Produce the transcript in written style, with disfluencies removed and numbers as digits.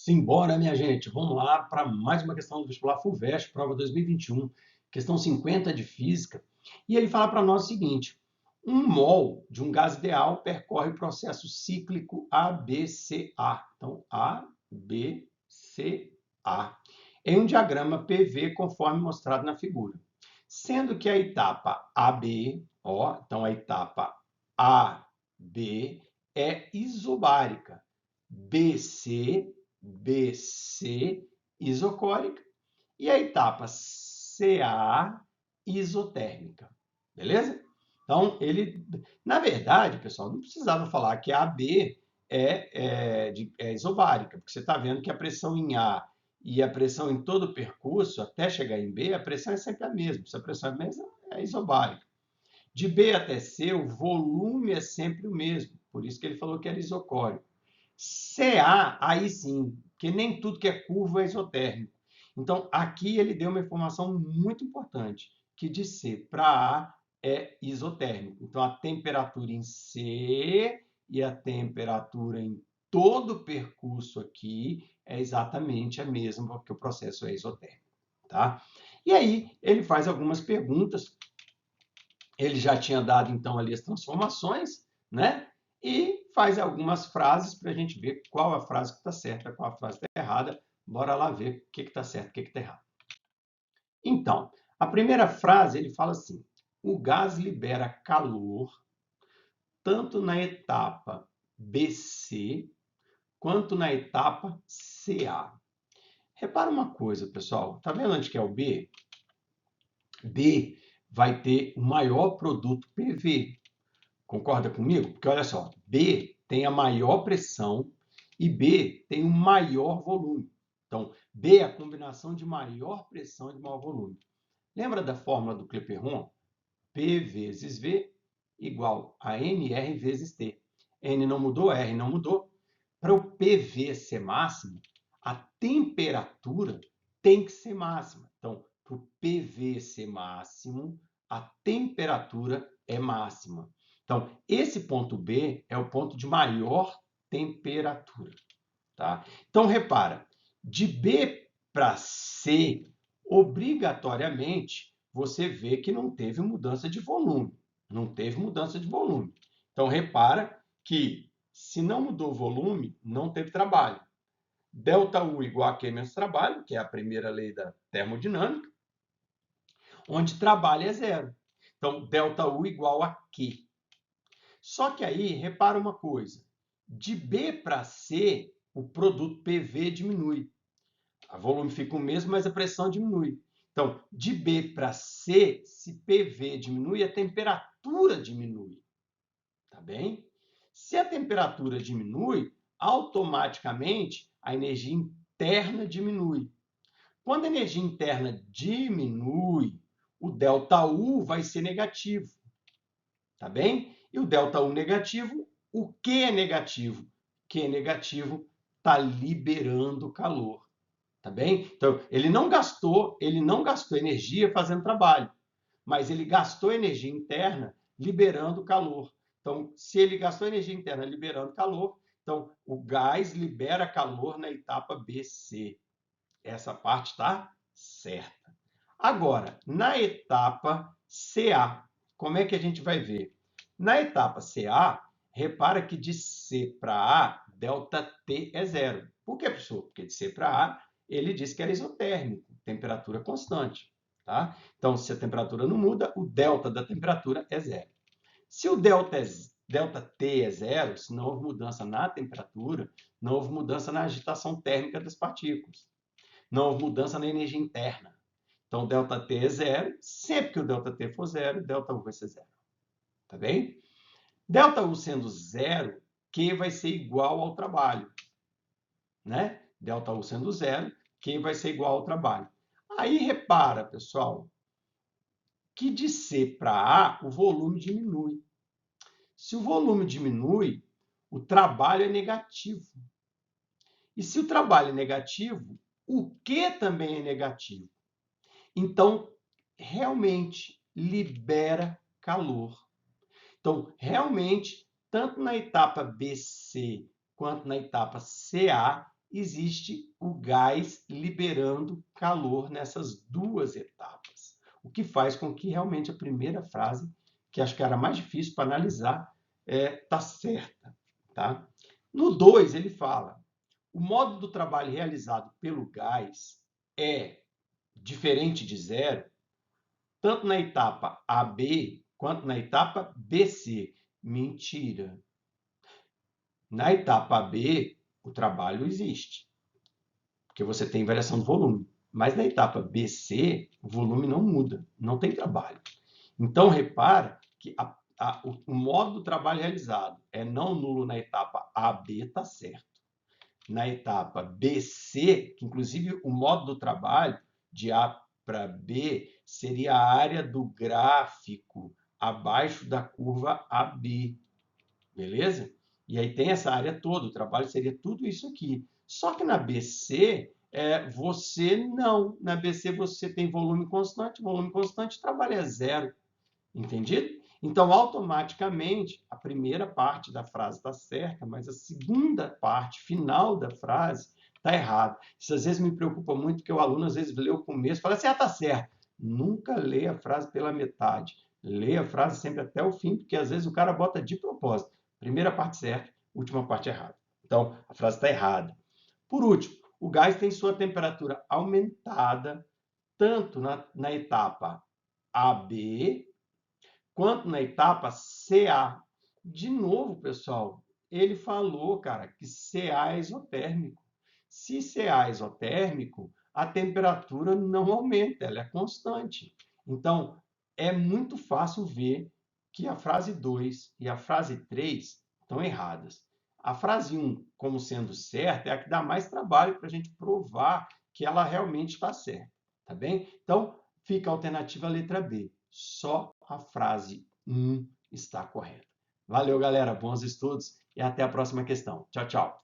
Simbora, minha gente. Vamos lá para mais uma questão do vestibular FUVEST, prova 2021, questão 50 de física. E ele fala para nós o seguinte: um mol de um gás ideal percorre o processo cíclico ABCA. Então, ABCA. Em um diagrama PV, conforme mostrado na figura. Sendo que a etapa AB, ó, então a etapa AB é isobárica. BC isocórica e a etapa CA isotérmica. Beleza? Então, na verdade, pessoal, não precisava falar que a AB é isobárica, porque você está vendo que a pressão em A e a pressão em todo o percurso, até chegar em B, a pressão é sempre a mesma. Se a pressão é a mesma, é isobárica. De B até C, o volume é sempre o mesmo. Por isso que ele falou que era isocórico. CA, aí sim, porque nem tudo que é curvo é isotérmico. Então, aqui ele deu uma informação muito importante, que de C para A é isotérmico. Então, a temperatura em C e a temperatura em todo o percurso aqui é exatamente a mesma, porque o processo é isotérmico. Tá? E aí, ele faz algumas perguntas. Ele já tinha dado, então, ali as transformações, né? E faz algumas frases para a gente ver qual a frase que está certa, qual a frase que está errada. Bora lá ver o que está certo, o que está errado. Então, a primeira frase ele fala assim: o gás libera calor tanto na etapa BC quanto na etapa CA. Repara uma coisa, pessoal. Tá vendo onde que é o B? B vai ter o maior produto PV. Concorda comigo? Porque olha só, B tem a maior pressão e B tem o maior volume. Então, B é a combinação de maior pressão e de maior volume. Lembra da fórmula do Clapeyron? P vezes V igual a NR vezes T. N não mudou, R não mudou. Para o PV ser máximo, a temperatura tem que ser máxima. Então, para o PV ser máximo, a temperatura é máxima. Então, esse ponto B é o ponto de maior temperatura. Tá? Então, repara, de B para C, obrigatoriamente, você vê que não teve mudança de volume. Não teve mudança de volume. Então, repara que se não mudou o volume, não teve trabalho. ΔU igual a Q menos trabalho, que é a primeira lei da termodinâmica, onde trabalho é zero. Então, ΔU igual a Q. Só que aí, repara uma coisa. De B para C, o produto PV diminui. O volume fica o mesmo, mas a pressão diminui. Então, de B para C, se PV diminui, a temperatura diminui. Tá bem? Se a temperatura diminui, automaticamente a energia interna diminui. Quando a energia interna diminui, o ΔU vai ser negativo. Tá bem? E o ΔU negativo, o que é negativo? Que é negativo está liberando calor. Tá bem? Então, ele não gastou energia fazendo trabalho, mas ele gastou energia interna liberando calor. Então, se ele gastou energia interna liberando calor, então o gás libera calor na etapa BC. Essa parte está certa. Agora, na etapa CA, como é que a gente vai ver? Na etapa CA, repara que de C para A, ΔT é zero. Por que, professor? Porque de C para A, ele disse que era isotérmico, temperatura constante. Tá? Então, se a temperatura não muda, o delta da temperatura é zero. Se o ΔT é zero, se não houve mudança na temperatura, não houve mudança na agitação térmica das partículas. Não houve mudança na energia interna. Então, ΔT é zero. Sempre que o ΔT for zero, ΔU vai ser zero. Tá bem? ΔU sendo zero, Q vai ser igual ao trabalho. Né? ΔU sendo zero, Q vai ser igual ao trabalho. Aí, repara, pessoal, que de C para A, o volume diminui. Se o volume diminui, o trabalho é negativo. E se o trabalho é negativo, o Q também é negativo. Então, realmente libera calor. Então, realmente, tanto na etapa BC quanto na etapa CA, existe o gás liberando calor nessas duas etapas, o que faz com que realmente a primeira frase, que acho que era mais difícil para analisar, está certa. Tá? No 2, ele fala, o modo do trabalho realizado pelo gás é diferente de zero, tanto na etapa AB quanto na etapa BC. Mentira. Na etapa B, o trabalho existe, porque você tem variação do volume. Mas na etapa BC, o volume não muda, não tem trabalho. Então, repara que o modo do trabalho realizado é não nulo na etapa AB, está certo. Na etapa BC, que inclusive o modo do trabalho de A para B seria a área do gráfico abaixo da curva AB, beleza? E aí tem essa área toda, o trabalho seria tudo isso aqui. Só que na BC, você não. Na BC você tem volume constante, trabalho é zero. Entendido? Então, automaticamente, a primeira parte da frase está certa, mas a segunda parte, final da frase, está errada. Isso às vezes me preocupa muito, porque o aluno às vezes lê o começo e fala assim, está certo. Nunca lê a frase pela metade. Lê a frase sempre até o fim, porque às vezes o cara bota de propósito. Primeira parte certa, última parte errada. Então, a frase está errada. Por último, o gás tem sua temperatura aumentada tanto na etapa AB quanto na etapa CA. De novo, pessoal, ele falou, cara, que CA é isotérmico. Se CA é isotérmico, a temperatura não aumenta, ela é constante. Então, é muito fácil ver que a frase 2 e a frase 3 estão erradas. A frase 1, como sendo certa, é a que dá mais trabalho para a gente provar que ela realmente está certa. Tá bem? Então, fica a alternativa letra B. Só a frase 1 está correta. Valeu, galera. Bons estudos e até a próxima questão. Tchau, tchau.